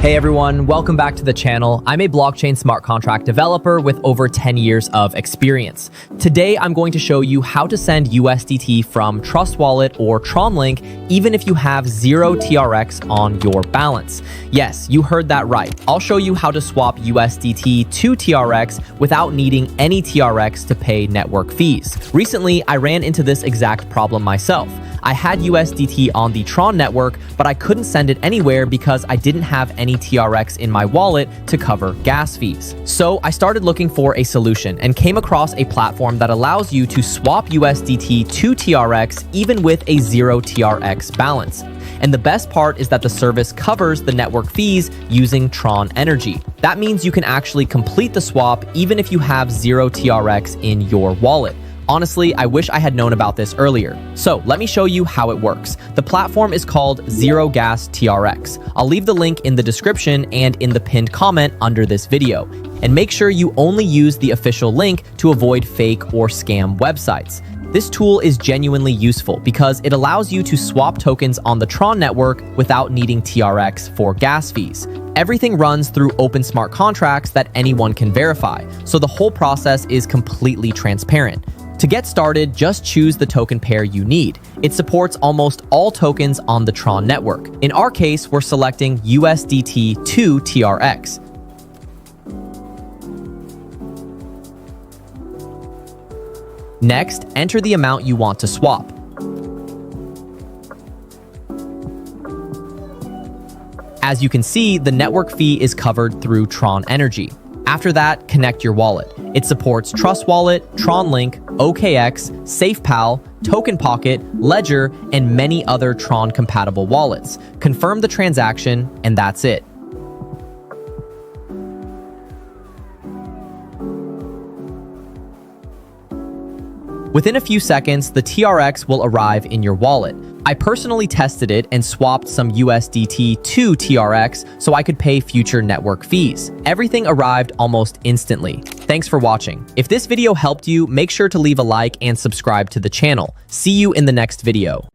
Hey everyone, welcome back to the channel. I'm a blockchain smart contract developer with over 10 years of experience. Today, I'm going to show you how to send USDT from Trust Wallet or TRON link, even if you have 0 TRX on your balance. Yes, you heard that right. I'll show you how to swap USDT to TRX without needing any TRX to pay network fees. Recently, I ran into this exact problem myself. I had USDT on the TRON network, but I couldn't send it anywhere because I didn't have any TRX in my wallet to cover gas fees. So I started looking for a solution and came across a platform that allows you to swap USDT to TRX even with a 0 TRX balance. And the best part is that the service covers the network fees using TRON energy. That means you can actually complete the swap even if you have 0 TRX in your wallet. Honestly, I wish I had known about this earlier. So let me show you how it works. The platform is called Zero Gas TRX. I'll leave the link in the description and in the pinned comment under this video. And make sure you only use the official link to avoid fake or scam websites. This tool is genuinely useful because it allows you to swap tokens on the TRON network without needing TRX for gas fees. Everything runs through open smart contracts that anyone can verify, so the whole process is completely transparent. To get started, just choose the token pair you need. It supports almost all tokens on the TRON network. In our case, we're selecting USDT to TRX. Next, enter the amount you want to swap. As you can see, the network fee is covered through TRON energy. After that, connect your wallet. It supports Trust Wallet, TRON Link, OKX, SafePal, Token Pocket, Ledger, and many other TRON-compatible wallets. Confirm the transaction, and that's it. Within a few seconds, the TRX will arrive in your wallet. I personally tested it and swapped some USDT to TRX so I could pay future network fees. Everything arrived almost instantly. Thanks for watching. If this video helped you, make sure to leave a like and subscribe to the channel. See you in the next video.